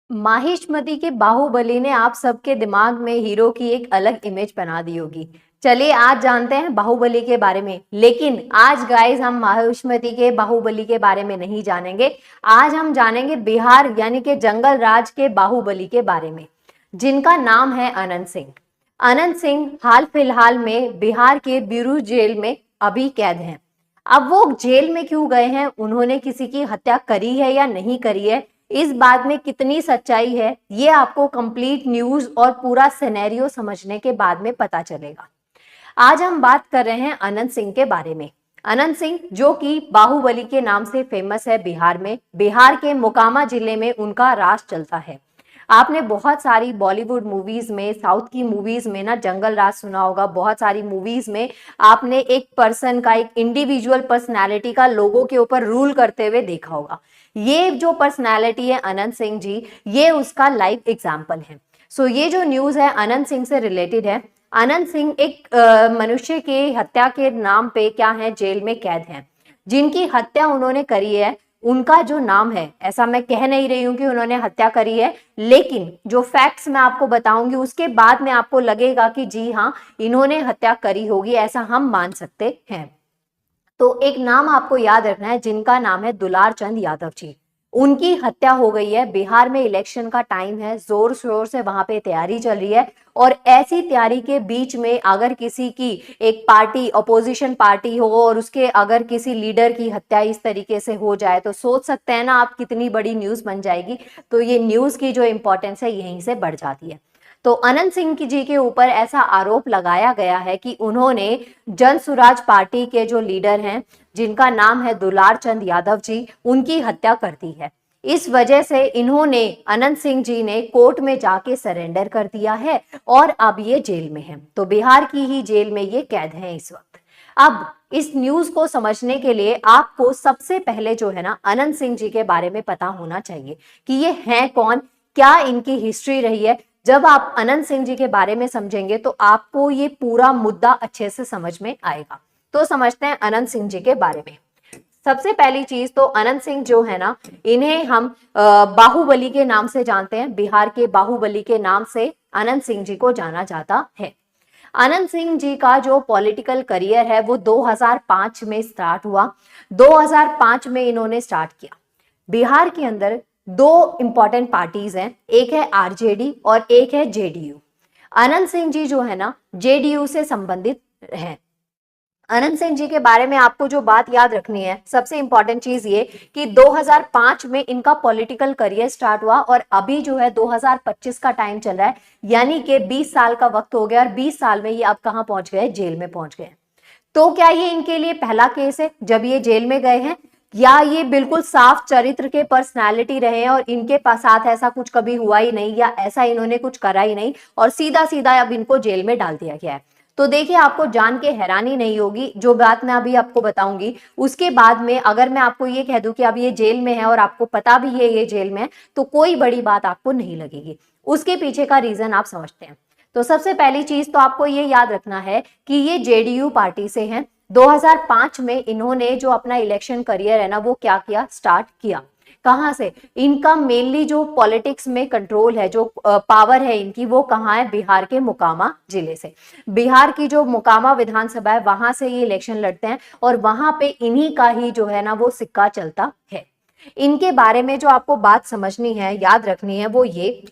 माहिष्मति के बाहुबली ने आप सबके दिमाग में हीरो की एक अलग इमेज बना दी होगी। चलिए आज जानते हैं बाहुबली के बारे में। लेकिन आज गाइस हम माहिष्मति के बाहुबली के बारे में नहीं जानेंगे। आज हम जानेंगे बिहार यानी कि जंगल राज के बाहुबली के बारे में, जिनका नाम है अनंत सिंह। अनंत सिंह हाल फिलहाल में बिहार के बीरू जेल में अभी कैद हैं। अब वो जेल में क्यों गए हैं, उन्होंने किसी की हत्या करी है या नहीं करी है, इस बात में कितनी सच्चाई है, ये आपको कंप्लीट न्यूज और पूरा सिनेरियो समझने के बाद में पता चलेगा। आज हम बात कर रहे हैं अनंत सिंह के बारे में। अनंत सिंह जो कि बाहुबली के नाम से फेमस है बिहार में, बिहार के मोकामा जिले में उनका राज चलता है। आपने बहुत सारी बॉलीवुड मूवीज में, साउथ की मूवीज में ना जंगल राज सुना होगा। बहुत सारी मूवीज में आपने एक पर्सन का, एक इंडिविजुअल पर्सनालिटी का लोगों के ऊपर रूल करते हुए देखा होगा। ये जो पर्सनालिटी है अनंत सिंह जी, ये उसका लाइव एग्जाम्पल है। सो ये जो न्यूज है अनंत सिंह से रिलेटेड है। अनंत सिंह एक मनुष्य की हत्या के नाम पे क्या है, जेल में कैद है। जिनकी हत्या उन्होंने करी है उनका जो नाम है, ऐसा मैं कह नहीं रही हूं कि उन्होंने हत्या करी है, लेकिन जो फैक्ट्स मैं आपको बताऊंगी उसके बाद में आपको लगेगा कि जी हाँ इन्होंने हत्या करी होगी, ऐसा हम मान सकते हैं। तो एक नाम आपको याद रखना है जिनका नाम है दुलार चंद यादव जी। उनकी हत्या हो गई है। बिहार में इलेक्शन का टाइम है, जोर शोर से वहां पे तैयारी चल रही है, और ऐसी तैयारी के बीच में अगर किसी की एक पार्टी, अपोजिशन पार्टी हो और उसके अगर किसी लीडर की हत्या इस तरीके से हो जाए तो सोच सकते हैं ना आप कितनी बड़ी न्यूज बन जाएगी। तो ये न्यूज की जो इंपॉर्टेंस है यहीं से बढ़ जाती है। तो अनंत सिंह जी के ऊपर ऐसा आरोप लगाया गया है कि उन्होंने जन सुराज पार्टी के जो लीडर हैं, जिनका नाम है दुलार चंद यादव जी, उनकी हत्या कर दी है। इस वजह से इन्होंने, अनंत सिंह जी ने कोर्ट में जाके सरेंडर कर दिया है और अब ये जेल में है। तो बिहार की ही जेल में ये कैद हैं इस वक्त। अब इस न्यूज को समझने के लिए आपको सबसे पहले जो है ना अनंत सिंह जी के बारे में पता होना चाहिए कि ये हैं कौन, क्या इनकी हिस्ट्री रही है। जब आप अनंत सिंह जी के बारे में समझेंगे तो आपको ये पूरा मुद्दा अच्छे से समझ में आएगा। तो समझते हैं अनंत सिंह जी के बारे में। सबसे पहली चीज तो अनंत सिंह जो है ना, इन्हें हम बाहुबली के नाम से जानते हैं। बिहार के बाहुबली के नाम से अनंत सिंह जी को जाना जाता है। अनंत सिंह जी का जो पॉलिटिकल करियर है वो 2005 में स्टार्ट हुआ। 2005 में इन्होंने स्टार्ट किया। बिहार के अंदर दो इंपॉर्टेंट पार्टीज हैं, एक है आरजेडी और एक है जेडीयू। अनंत सिंह जी जो है ना जेडीयू से संबंधित हैं। अनंत सिंह जी के बारे में आपको जो बात याद रखनी है, सबसे इंपॉर्टेंट चीज ये कि 2005 में इनका पॉलिटिकल करियर स्टार्ट हुआ और अभी जो है 2025 का टाइम चल रहा है, यानी कि 20 साल का वक्त हो गया और 20 साल में ये अब कहां पहुंच गए, जेल में पहुंच गए। तो क्या ये इनके लिए पहला केस है जब ये जेल में गए हैं, या ये बिल्कुल साफ चरित्र के पर्सनालिटी रहे हैं और इनके पास साथ ऐसा कुछ कभी हुआ ही नहीं, या ऐसा इन्होंने कुछ करा ही नहीं और सीधा सीधा अब इनको जेल में डाल दिया गया है। तो देखिए आपको जान के हैरानी नहीं होगी, जो बात मैं अभी आपको बताऊंगी उसके बाद में अगर मैं आपको ये कह दूं कि अब ये जेल में है और आपको पता भी है ये जेल में है, तो कोई बड़ी बात आपको नहीं लगेगी। उसके पीछे का रीजन आप समझते हैं। तो सबसे पहली चीज तो आपको ये याद रखना है कि ये जेडीयू पार्टी से हैं। 2005 में इन्होंने जो अपना इलेक्शन करियर है ना वो क्या किया, स्टार्ट किया। कहां से, इनका मेनली जो पॉलिटिक्स में कंट्रोल है, जो पावर है इनकी, वो कहां है, बिहार के मोकामा जिले से। बिहार की जो मोकामा विधानसभा है वहां से ये इलेक्शन लड़ते हैं और वहां पे इन्हीं का ही जो है ना वो सिक्का चलता है। इनके बारे में जो आपको बात समझनी है, याद रखनी है, वो ये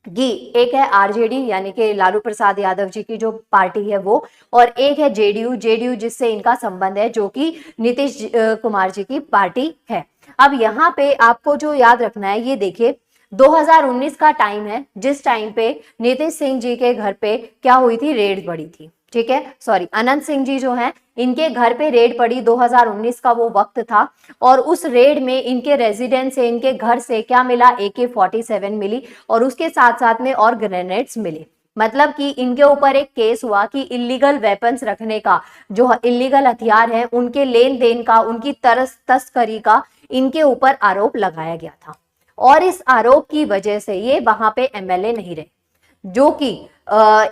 कि एक है आरजेडी यानी कि लालू प्रसाद यादव जी की जो पार्टी है वो, और एक है जेडीयू, जेडीयू जिससे इनका संबंध है, जो कि नीतीश कुमार जी की पार्टी है। अब यहाँ पे आपको जो याद रखना है, ये देखिए 2019 का टाइम है, जिस टाइम पे नीतीश सिंह जी के घर पे क्या हुई थी, रेड पड़ी थी। ठीक है, सॉरी, अनंत सिंह जी जो हैं इनके घर पे रेड पड़ी, 2019 का वो वक्त था। और उस रेड में इनके रेजिडेंस से, इनके घर से क्या मिला, AK-47 मिली और उसके साथ साथ में और ग्रेनेड्स मिले। मतलब कि इनके ऊपर एक केस हुआ कि इलीगल वेपन्स रखने का, जो इलीगल हथियार है उनके लेन देन का, उनकी तस्करी का इनके ऊपर आरोप लगाया गया था। और इस आरोप की वजह से ये वहां पे एमएलए नहीं रहे, जो कि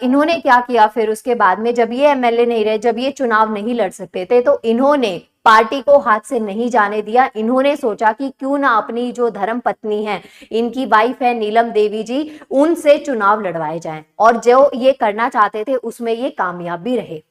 इन्होंने क्या किया फिर उसके बाद में, जब ये एमएलए नहीं रहे, जब ये चुनाव नहीं लड़ सकते थे, तो इन्होंने पार्टी को हाथ से नहीं जाने दिया। इन्होंने सोचा कि क्यों ना अपनी जो धर्म पत्नी है, इनकी वाइफ है नीलम देवी जी, उनसे चुनाव लड़वाए जाएं, और जो ये करना चाहते थे उसमें ये कामयाब भी रहे।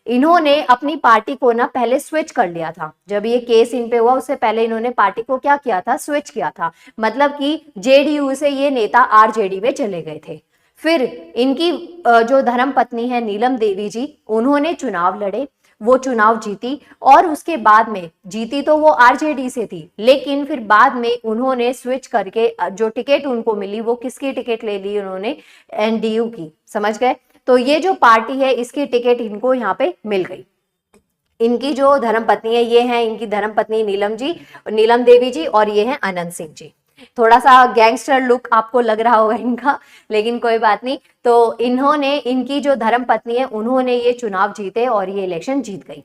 इन्होंने अपनी पार्टी को ना पहले स्विच कर लिया था। जब ये केस इन पे हुआ उससे पहले इन्होंने पार्टी को क्या किया था, स्विच किया था। मतलब कि जेडीयू से ये नेता आरजेडी में चले गए थे। फिर इनकी जो धर्म पत्नी है नीलम देवी जी, उन्होंने चुनाव लड़े, वो चुनाव जीती, और उसके बाद में जीती तो वो आरजेडी से थी, लेकिन फिर बाद में उन्होंने स्विच करके जो टिकट उनको मिली वो किसकी टिकट ले ली, उन्होंने एनडीयू की। समझ गए? तो ये जो पार्टी है इसकी टिकट इनको यहाँ पे मिल गई। इनकी जो धर्म पत्नी है, ये है इनकी धर्म पत्नी नीलम देवी जी, और ये है अनंत सिंह जी। थोड़ा सा गैंगस्टर लुक आपको लग रहा होगा इनका, लेकिन कोई बात नहीं। तो इन्होंने, इनकी जो धर्म पत्नी है, उन्होंने ये चुनाव जीते और ये इलेक्शन जीत गई।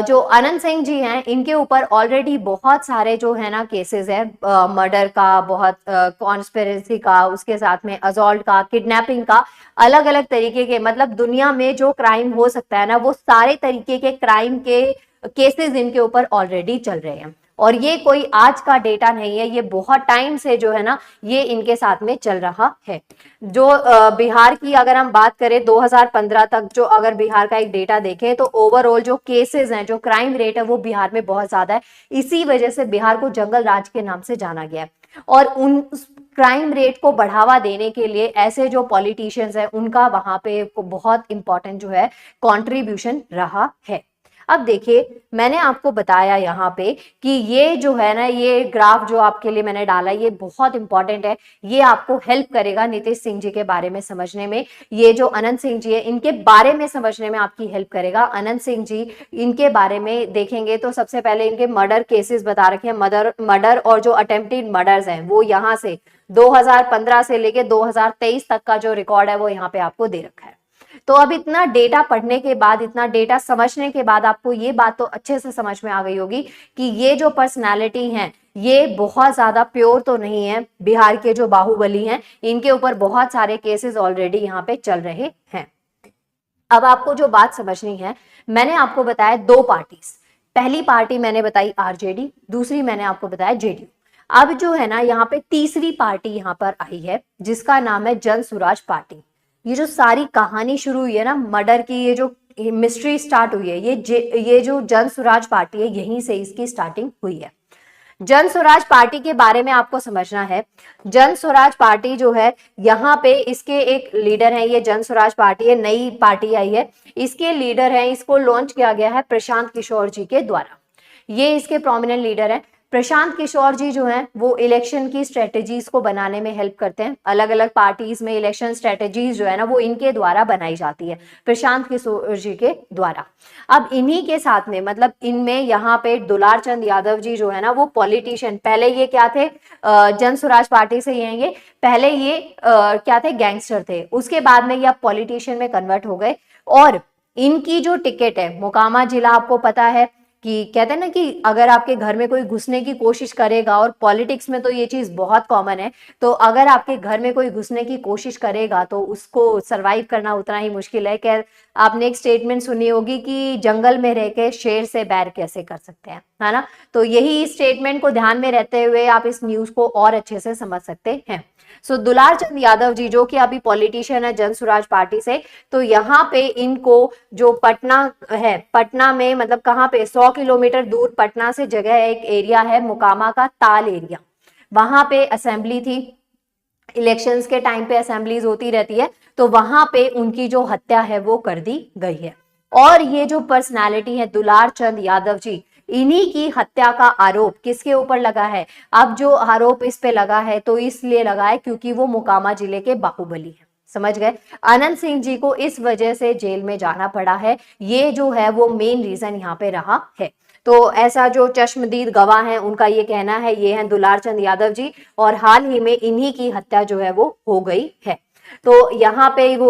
जो अनंत सिंह जी हैं, इनके ऊपर ऑलरेडी बहुत सारे जो है ना केसेस है, मर्डर का, बहुत कॉन्स्पिरेसी का, उसके साथ में असॉल्ट का, किडनैपिंग का, अलग अलग तरीके के, मतलब दुनिया में जो क्राइम हो सकता है ना, वो सारे तरीके के क्राइम के केसेस इनके ऊपर ऑलरेडी चल रहे हैं। और ये कोई आज का डेटा नहीं है, ये बहुत टाइम से जो है ना ये इनके साथ में चल रहा है। जो बिहार की अगर हम बात करें 2015 तक, जो अगर बिहार का एक डेटा देखें तो ओवरऑल जो केसेस हैं, जो क्राइम रेट है, वो बिहार में बहुत ज्यादा है। इसी वजह से बिहार को जंगल राज के नाम से जाना गया है। और उन क्राइम रेट को बढ़ावा देने के लिए ऐसे जो पॉलिटिशियंस हैं, उनका वहां पे बहुत इंपॉर्टेंट जो है कंट्रीब्यूशन रहा है। अब देखिए, मैंने आपको बताया यहाँ पे कि ये जो है ना, ये ग्राफ जो आपके लिए मैंने डाला, ये बहुत इंपॉर्टेंट है। ये आपको हेल्प करेगा नीतीश सिंह जी के बारे में समझने में। ये जो अनंत सिंह जी है, इनके बारे में समझने में आपकी हेल्प करेगा। अनंत सिंह जी, इनके बारे में देखेंगे तो सबसे पहले इनके मर्डर केसेस बता रखे हैं। मर्डर और जो अटेम्प्टेड मर्डर्स हैं, वो यहाँ से 2015 से लेके 2023 तक का जो रिकॉर्ड है, वो यहाँ पे आपको दे रखा है। तो अब इतना डेटा पढ़ने के बाद, इतना डेटा समझने के बाद आपको ये बात तो अच्छे से समझ में आ गई होगी कि ये जो पर्सनालिटी हैं, ये बहुत ज्यादा प्योर तो नहीं है। बिहार के जो बाहुबली हैं, इनके ऊपर बहुत सारे केसेस ऑलरेडी यहाँ पे चल रहे हैं। अब आपको जो बात समझनी है, मैंने आपको बताया दो पार्टीज। पहली पार्टी मैंने बताई आरजेडी, दूसरी मैंने आपको बताया जेडीयू। अब जो है ना, यहाँ पे तीसरी पार्टी यहाँ पर आई है, जिसका नाम है जन स्वराज पार्टी। ये जो सारी कहानी शुरू हुई है ना मर्डर की, ये जो मिस्ट्री स्टार्ट हुई है, ये जो जन स्वराज पार्टी है, यहीं से इसकी स्टार्टिंग हुई है। जन स्वराज पार्टी के बारे में आपको समझना है। जन स्वराज पार्टी जो है, यहाँ पे इसके एक लीडर हैं। ये जन स्वराज पार्टी है, नई पार्टी आई है, इसके लीडर हैं, इसको लॉन्च किया गया है प्रशांत किशोर जी के द्वारा। ये इसके प्रोमिनेंट लीडर हैं। प्रशांत किशोर जी जो हैं, वो इलेक्शन की स्ट्रेटेजीज को बनाने में हेल्प करते हैं। अलग अलग पार्टीज में इलेक्शन स्ट्रेटेजीज जो है ना, वो इनके द्वारा बनाई जाती है, प्रशांत किशोर जी के द्वारा। अब इन्हीं के साथ में, मतलब इनमें यहाँ पे दुलार चंद यादव जी जो है ना, वो पॉलिटिशियन, पहले ये क्या थे, जन स्वराज पार्टी से ये पहले ये क्या थे, गैंगस्टर थे। उसके बाद में ये पॉलिटिशियन में कन्वर्ट हो गए। और इनकी जो टिकट है, मोकामा जिला आपको पता है कि कहते हैं ना कि अगर आपके घर में कोई घुसने की कोशिश करेगा, और पॉलिटिक्स में तो ये चीज बहुत कॉमन है, तो अगर आपके घर में कोई घुसने की कोशिश करेगा तो उसको सरवाइव करना उतना ही मुश्किल है। क्या आपने एक स्टेटमेंट सुनी होगी कि जंगल में रह के शेर से बैर कैसे कर सकते हैं, है ना? तो यही स्टेटमेंट को ध्यान में रहते हुए आप इस न्यूज को और अच्छे से समझ सकते हैं। सो दुलार चंद यादव जी, जो कि अभी पॉलिटिशियन है जन स्वराज पार्टी से, तो यहाँ पे इनको जो पटना है, पटना में मतलब कहाँ पे, 100 किलोमीटर दूर पटना से जगह है, एक एरिया है मोकामा का ताल एरिया, वहां पे असेंबली थी। इलेक्शंस के टाइम पे असेंबलीज होती रहती है, तो वहां पे उनकी जो हत्या है वो कर दी गई है। और ये जो पर्सनालिटी है दुलार चंद यादव जी, इन्हीं की हत्या का आरोप किसके ऊपर लगा है? अब जो आरोप इस पे लगा है, तो इसलिए लगा है क्योंकि वो मोकामा जिले के बाहुबली है। समझ गए? अनंत सिंह जी को इस वजह से जेल में जाना पड़ा है। ये जो है वो मेन रीजन यहाँ पे रहा है। तो ऐसा जो चश्मदीद गवाह हैं, उनका ये कहना है, ये हैं दुलार चंद यादव जी, और हाल ही में इन्हीं की हत्या जो है वो हो गई है। तो यहाँ पे वो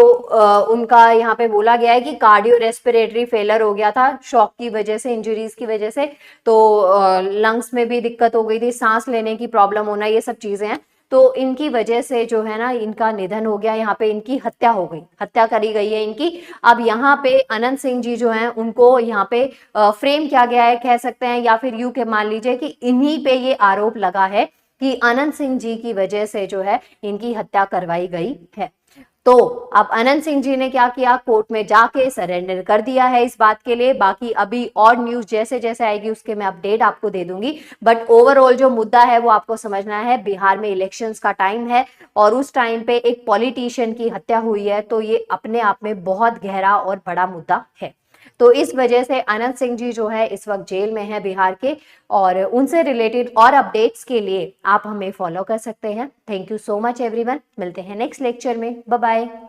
उनका यहाँ पे बोला गया है कि कार्डियो रेस्पिरेटरी फेलर हो गया था, शॉक की वजह से, इंजरीज की वजह से। तो लंग्स में भी दिक्कत हो गई थी, सांस लेने की प्रॉब्लम होना, ये सब चीजें हैं। तो इनकी वजह से जो है ना इनका निधन हो गया, यहाँ पे इनकी हत्या हो गई, हत्या करी गई है इनकी। अब यहाँ पे अनंत सिंह जी जो हैं उनको यहाँ पे फ्रेम किया गया है कह सकते हैं, या फिर यूं के मान लीजिए कि इन्हीं पे ये आरोप लगा है कि अनंत सिंह जी की वजह से जो है इनकी हत्या करवाई गई है। तो अब अनंत सिंह जी ने क्या किया, कोर्ट में जाके सरेंडर कर दिया है इस बात के लिए। बाकी अभी और न्यूज जैसे जैसे आएगी उसके मैं अपडेट आपको दे दूंगी, बट ओवरऑल जो मुद्दा है वो आपको समझना है, बिहार में इलेक्शंस का टाइम है और उस टाइम पे एक पॉलिटिशियन की हत्या हुई है, तो ये अपने आप में बहुत गहरा और बड़ा मुद्दा है। तो इस वजह से अनंत सिंह जी जो है इस वक्त जेल में है बिहार के, और उनसे रिलेटेड और अपडेट्स के लिए आप हमें फॉलो कर सकते हैं। Thank you so much everyone, मिलते हैं नेक्स्ट लेक्चर में, बाय बाय।